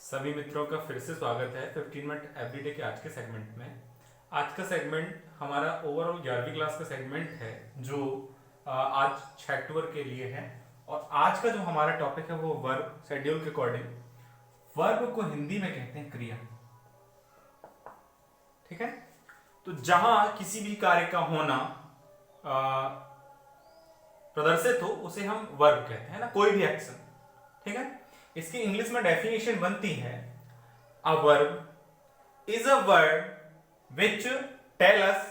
सभी मित्रों का फिर से स्वागत है 15 मिनट एवरीडे के आज के सेगमेंट में। आज का सेगमेंट हमारा ओवरऑल 11वीं क्लास का सेगमेंट है जो आज 6 अक्टूबर के लिए है। और आज का जो हमारा टॉपिक है वो वर्ब, शेड्यूल के अकॉर्डिंग वर्ब को हिंदी में कहते हैं क्रिया। ठीक है, तो जहां किसी भी कार्य का होना प्रदर्शित हो उसे हम वर्ब कहते हैं ना, कोई भी एक्शन। ठीक है, इसकी इंग्लिश में डेफिनेशन बनती है a verb is a word which tell us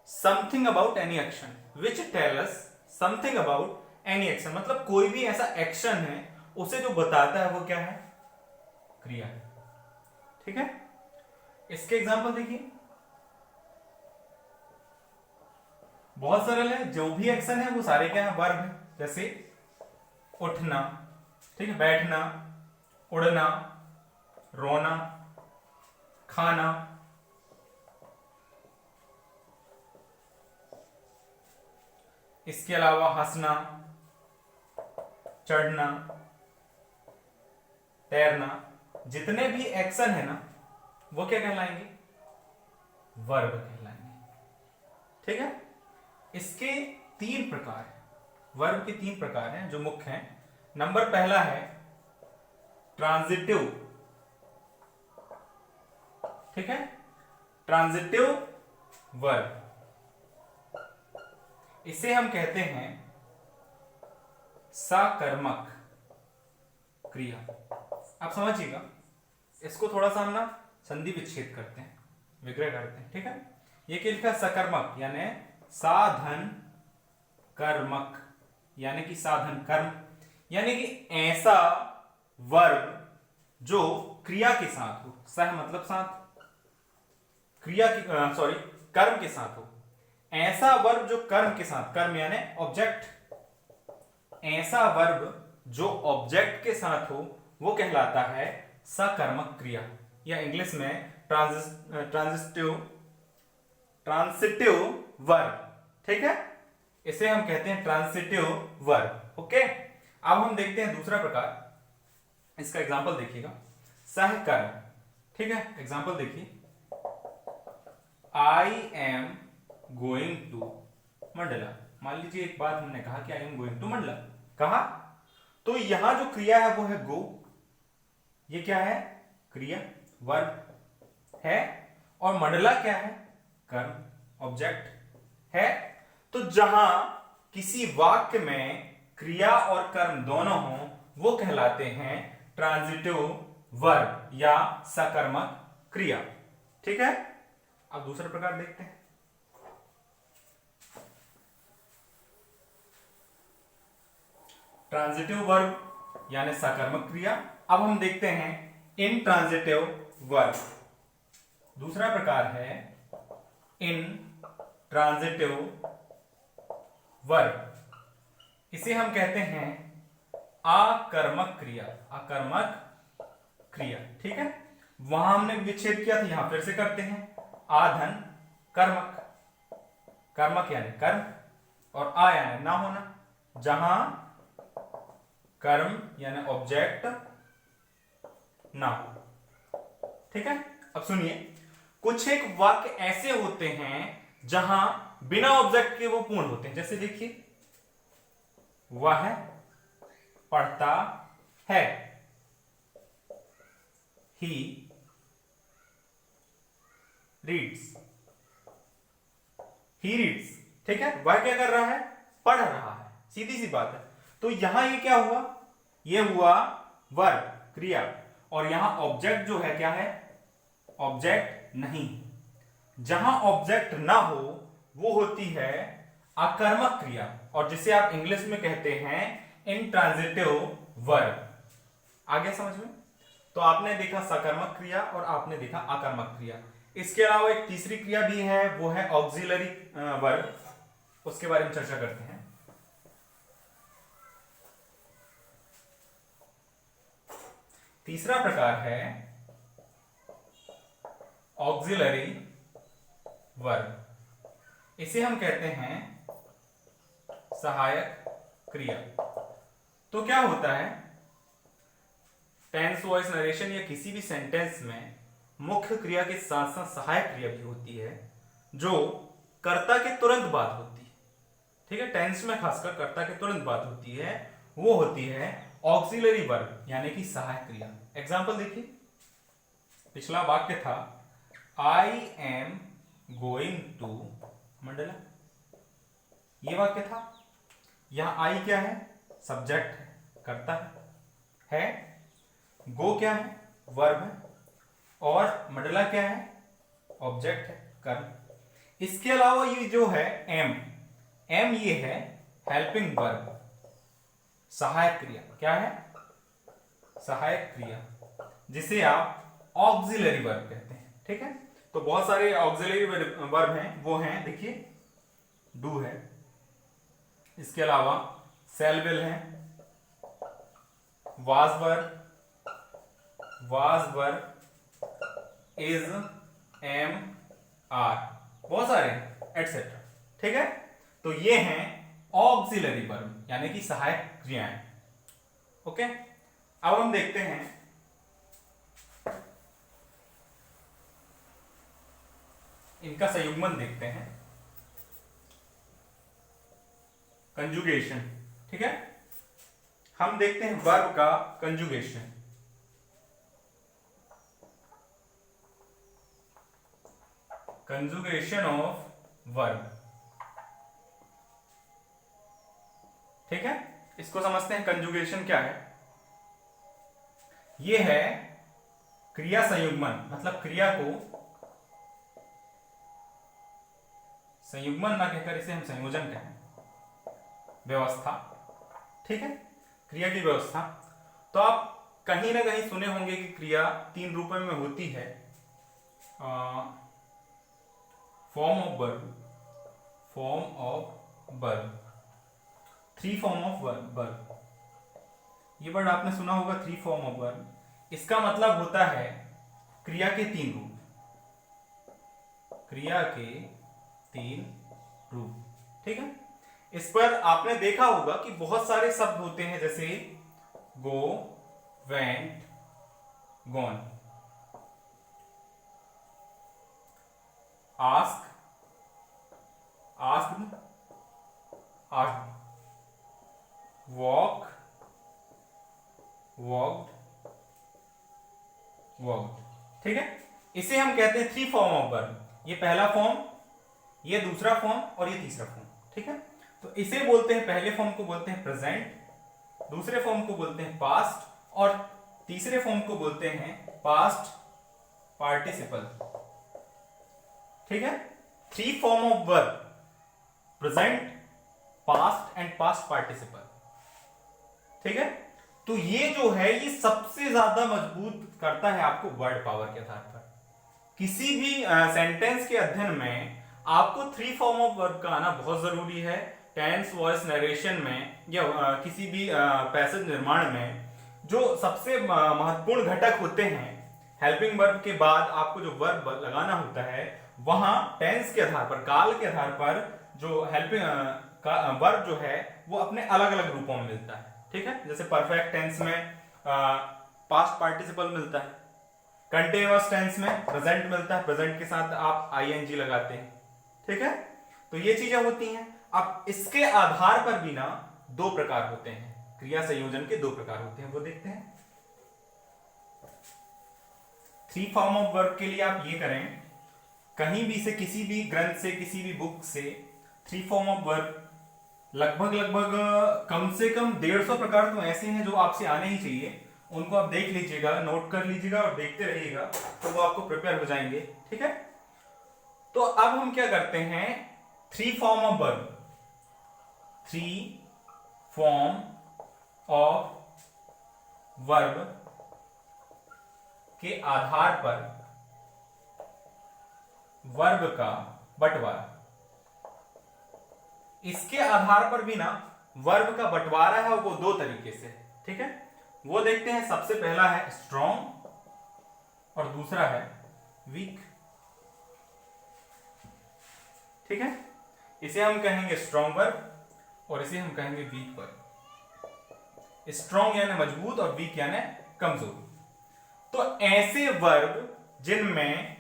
something about any action. Which tell us something about any action मतलब कोई भी ऐसा एक्शन है उसे जो बताता है वो क्या है, क्रिया है। ठीक है, इसके एग्जांपल देखिए, बहुत सरल है, जो भी एक्शन है वो सारे क्या है, वर्ब है। जैसे उठना, ठीक है, बैठना, उड़ना, रोना, खाना, इसके अलावा हंसना, चढ़ना, तैरना, जितने भी एक्शन है ना वो क्या कहलाएंगे, वर्ब कहलाएंगे। ठीक है, इसके 3 प्रकार हैं, वर्ब के 3 प्रकार हैं जो मुख्य हैं। नंबर पहला है ट्रांजिटिव। ठीक है, ट्रांजिटिव वर्ब, इसे हम कहते हैं सकर्मक क्रिया। आप समझिएगा, इसको थोड़ा सा हम ना संधि विच्छेद करते हैं, विग्रह करते हैं। ठीक है, ये क्या लिखा, सकर्मक यानी साधन कर्मक, यानी कि साधन कर्म, यानी कि ऐसा वर्ब जो क्रिया के साथ हो। सह मतलब साथ, क्रिया की सॉरी कर्म के साथ हो। ऐसा वर्ब जो कर्म के साथ, कर्म यानी ऑब्जेक्ट, ऐसा वर्ब जो ऑब्जेक्ट के साथ हो वो कहलाता है सकर्मक क्रिया, या इंग्लिश में ट्रांसिटिव वर्ब। ठीक है, इसे हम कहते हैं ट्रांसिटिव वर्ब। ओके, अब हम देखते हैं दूसरा प्रकार। इसका एग्जांपल देखिएगा, सहकर्म। ठीक है, एग्जांपल देखिए, I am going to Mandla. मान लीजिए एक बात हमने कहा कि I am going to Mandla कहा, तो यहां जो क्रिया है वो है गो। ये क्या है, क्रिया, वर्ब है। और मंडला क्या है, कर्म, ऑब्जेक्ट है। तो जहां किसी वाक्य में क्रिया और कर्म दोनों हो वो कहलाते हैं ट्रांजिटिव वर्ब या सकर्मक क्रिया। ठीक है, अब दूसरा प्रकार देखते हैं, ट्रांजिटिव वर्ब यानी सकर्मक क्रिया। अब हम देखते हैं इनट्रांजिटिव वर्ब। दूसरा प्रकार है इनट्रांजिटिव वर्ब, इसे हम कहते हैं आकर्मक क्रिया, आकर्मक क्रिया। ठीक है, वहां हमने विच्छेद किया था, यहां फिर से करते हैं। आधन कर्मक, कर्मक यानी कर्म, और आ यानी ना होना, जहां कर्म यानी ऑब्जेक्ट ना हो। ठीक है, अब सुनिए, कुछ एक वाक्य ऐसे होते हैं जहां बिना ऑब्जेक्ट के वो पूर्ण होते हैं। जैसे देखिए, वह पढ़ता है, ही रीड्स, ही रीड्स। ठीक है, वह क्या कर रहा है, पढ़ रहा है, सीधी सी बात है। तो यहां ये क्या हुआ, ये हुआ वर्ब, क्रिया, और यहां ऑब्जेक्ट जो है क्या है, ऑब्जेक्ट नहीं। जहां ऑब्जेक्ट ना हो वो होती है आकर्मक क्रिया, और जिसे आप इंग्लिश में कहते हैं इनट्रांजिटिव वर्ब। आ गया समझ में? तो आपने देखा सकर्मक क्रिया और आपने देखा आकर्मक क्रिया। इसके अलावा एक तीसरी क्रिया भी है, वो है ऑक्सिलरी वर्ब, उसके बारे में चर्चा करते हैं। तीसरा प्रकार है ऑक्सिलरी वर्ब, इसे हम कहते हैं सहायक क्रिया। तो क्या होता है, टेंस वॉइस नरेशन या किसी भी सेंटेंस में मुख्य क्रिया के साथ साथ सहायक क्रिया भी होती है जो कर्ता के तुरंत बाद होती है। ठीक है, टेंस में खासकर कर्ता के तुरंत बाद होती है, वो होती है ऑक्सिलरी वर्ब यानी कि सहायक क्रिया। एग्जांपल देखिए, पिछला वाक्य था I am going to Mandla, ये वाक्य था। यहां आई क्या है? सब्जेक्ट है, कर्ता है। गो क्या है? वर्ब है। और मंडला क्या है? ऑब्जेक्ट है, कर्म। इसके अलावा ये जो है एम ये है हेल्पिंग वर्ब, सहायक क्रिया। क्या है? सहायक क्रिया, जिसे आप ऑक्सिलरी वर्ब कहते हैं। ठीक है, तो बहुत सारे ऑक्सिलरी वर्ब हैं, वो हैं देखिए, डू है, इसके अलावा सेल विल है, was verb, is, am, are, बहुत सारे एटसेट्रा। ठीक है, तो ये हैं ऑक्सिलरी वर्ब यानी कि सहायक क्रियाएं। ओके, अब हम देखते हैं इनका संयुग्मन, देखते हैं कंजुगेशन। ठीक है, हम देखते हैं वर्ब का कंजुगेशन। Conjugation of verb. ठीक है, इसको समझते हैं कंजुगेशन क्या है। यह है क्रिया संयुग्मन, मतलब क्रिया को संयुग्मन ना कहकर इसे हम संयोजन कहें, व्यवस्था। ठीक है, क्रिया की व्यवस्था। तो आप कहीं ना कहीं सुने होंगे कि क्रिया 3 रूपों में होती है, form of verb, 3 form of verb. ये वर्ड आपने सुना होगा, 3 फॉर्म ऑफ वर्ब। इसका मतलब होता है क्रिया के 3 रूप, क्रिया के 3 रूप। ठीक है, इस पर आपने देखा होगा कि बहुत सारे शब्द होते हैं, जैसे go, went, gone, ask, asked, walk, walked, walked. ठीक है, इसे हम कहते हैं 3 फॉर्म ऑफ वर्ब। ये पहला फॉर्म, ये दूसरा फॉर्म और ये तीसरा फॉर्म। ठीक है, तो इसे बोलते हैं, पहले फॉर्म को बोलते हैं प्रेजेंट, दूसरे फॉर्म को बोलते हैं पास्ट और तीसरे फॉर्म को बोलते हैं पास्ट पार्टिसिपल। ठीक है, 3 form of verb, present, past and past participle. ठीक है, तो ये जो है ये सबसे ज्यादा मजबूत करता है आपको वर्ड पावर के आधार पर। किसी भी सेंटेंस के अध्ययन में आपको 3 फॉर्म ऑफ वर्ब का आना बहुत जरूरी है। टेंस वॉइस नरेशन में या किसी भी पैसेज निर्माण में जो सबसे महत्वपूर्ण घटक होते हैं, हेल्पिंग वर्ब के बाद आपको जो वर्ब लगाना होता है, वहां टेंस के आधार पर, काल के आधार पर जो हेल्पिंग वर्ब जो है वो अपने अलग अलग रूपों में मिलता है। ठीक है, जैसे परफेक्ट टेंस में पास्ट पार्टिसिपल मिलता है, कंटीन्यूअस टेंस में प्रेजेंट मिलता है, प्रेजेंट के साथ आप आईएनजी लगाते हैं। ठीक है, तो ये चीजें होती हैं। अब इसके आधार पर भी ना 2 प्रकार होते हैं, क्रिया संयोजन के 2 प्रकार होते हैं, वो देखते हैं। 3 फॉर्म ऑफ वर्ब के लिए आप ये करें, कहीं भी से, किसी भी ग्रंथ से, किसी भी बुक से 3 फॉर्म ऑफ वर्ब लगभग कम से कम 150 प्रकार तो ऐसे हैं जो आपसे आने ही चाहिए। उनको आप देख लीजिएगा, नोट कर लीजिएगा और देखते रहिएगा, तो वो आपको प्रिपेयर हो जाएंगे। ठीक है, तो अब हम क्या करते हैं, 3 form of verb, 3 form of verb के आधार पर वर्ब का बंटवारा। इसके आधार पर भी ना वर्ब का बंटवारा है वो 2 तरीके से। ठीक है, वो देखते हैं। सबसे पहला है स्ट्रॉन्ग और दूसरा है वीक। ठीक है, इसे हम कहेंगे स्ट्रॉन्ग वर्ब और इसे हम कहेंगे वीक वर्ब। स्ट्रॉन्ग यानी मजबूत और वीक यानी कमजोर। तो ऐसे वर्ब जिनमें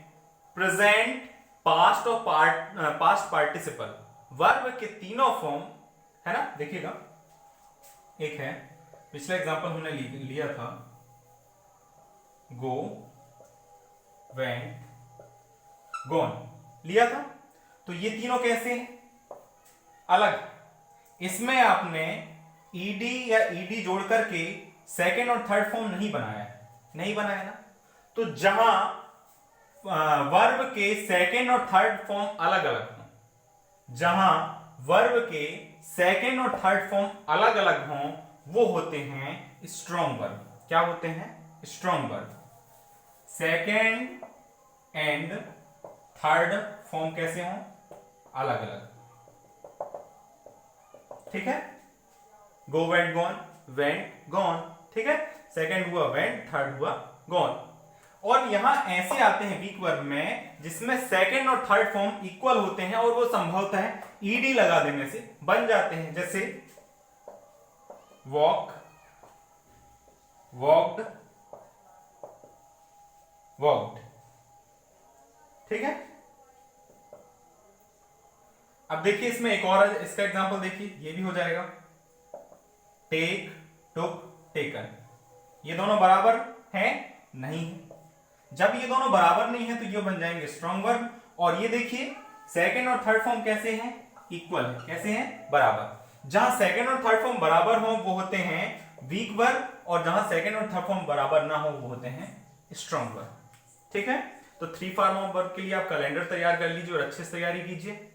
प्रेजेंट, पास्ट और पास्ट पार्टिसिपल वर्ब के तीनों फॉर्म है ना, देखिएगा एक है, पिछला एग्जांपल हमने लिया था गो, वेंट, गॉन लिया था। तो ये तीनों कैसे हैं? अलग। इसमें आपने ईडी या ईडी जोड़ करके सेकेंड और थर्ड फॉर्म नहीं बनाया है, नहीं बनाया ना। तो जहां वर्ब के सेकेंड और थर्ड फॉर्म अलग अलग हों, जहां वर्ब के सेकेंड और थर्ड फॉर्म अलग अलग हों, वो होते हैं स्ट्रॉन्ग वर्ब। क्या होते हैं? Strong verb. Second and third form कैसे हों? अलग अलग। ठीक है, गो, वेंट, गॉन, वेंट, गॉन। ठीक है, सेकेंड हुआ वेंट, थर्ड हुआ गॉन। और यहां ऐसे आते हैं वीक वर्ब में जिसमें सेकेंड और थर्ड फॉर्म इक्वल होते हैं और वो संभवतः है ईडी लगा देने से बन जाते हैं, जैसे वॉक, वॉक्ड, वॉक्ड। ठीक है, अब देखिए इसमें एक और इसका एग्जांपल देखिए, ये भी हो जाएगा टेक, टुक, टेकन। ये दोनों बराबर हैं? नहीं है। जब ये दोनों बराबर नहीं है तो ये बन जाएंगे स्ट्रॉन्ग वर्ब। और ये देखिए सेकेंड और थर्ड फॉर्म कैसे हैं? इक्वल है। कैसे हैं? बराबर। जहां सेकेंड और थर्ड फॉर्म बराबर हो वो होते हैं वीक वर्ब, और जहां सेकेंड और थर्ड फॉर्म बराबर ना हो वो होते हैं स्ट्रॉन्ग वर्ब। ठीक है, तो 3 फॉर्म ऑफ वर्ब के लिए आप कैलेंडर तैयार कर लीजिए और अच्छे से तैयारी कीजिए।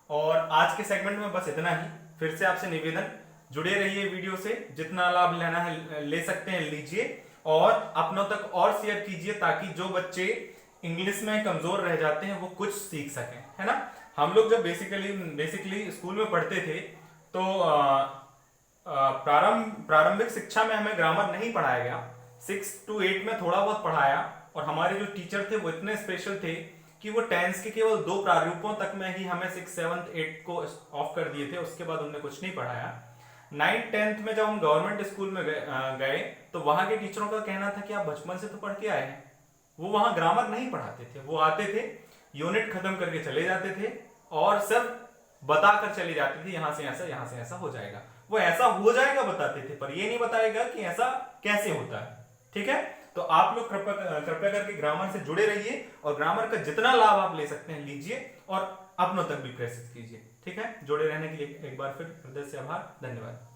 और आज के सेगमेंट में बस इतना ही। फिर से आपसे निवेदन, जुड़े रहिए वीडियो से, जितना लाभ लेना है ले सकते हैं लीजिए, और अपनों तक और शेयर कीजिए ताकि जो बच्चे इंग्लिश में कमजोर रह जाते हैं वो कुछ सीख सकें, है ना। हम लोग जब बेसिकली स्कूल में पढ़ते थे तो प्रारंभिक शिक्षा में हमें ग्रामर नहीं पढ़ाया गया। 6 to 8 में थोड़ा बहुत पढ़ाया, और हमारे जो टीचर थे वो इतने स्पेशल थे कि वो टेंस के केवल 2 प्रारूपों तक में ही हमें 6, 7, 8 को ऑफ कर दिए थे। उसके बाद उन्होंने कुछ नहीं पढ़ाया। 9th, 10th में जब हम गवर्नमेंट स्कूल में गए तो वहां के टीचरों का कहना था कि आप बचपन से तो पढ़ के आए हैं। वो वहां ग्रामर नहीं पढ़ाते थे, वो आते थे, यूनिट खत्म करके चले जाते थे और सब बताकर चले जाते थे, यहां से ऐसा, यहां से ऐसा हो जाएगा। वो ऐसा हो जाएगा बताते थे, पर ये नहीं बताएगा कि ऐसा कैसे होता है। ठीक है, तो आप लोग कृपया करके ग्रामर से जुड़े रहिए और ग्रामर का जितना लाभ आप ले सकते हैं लीजिए और अपनों तक भी प्रेषित कीजिए। ठीक है, जुड़े रहने के लिए एक बार फिर हृदय से आभार, धन्यवाद।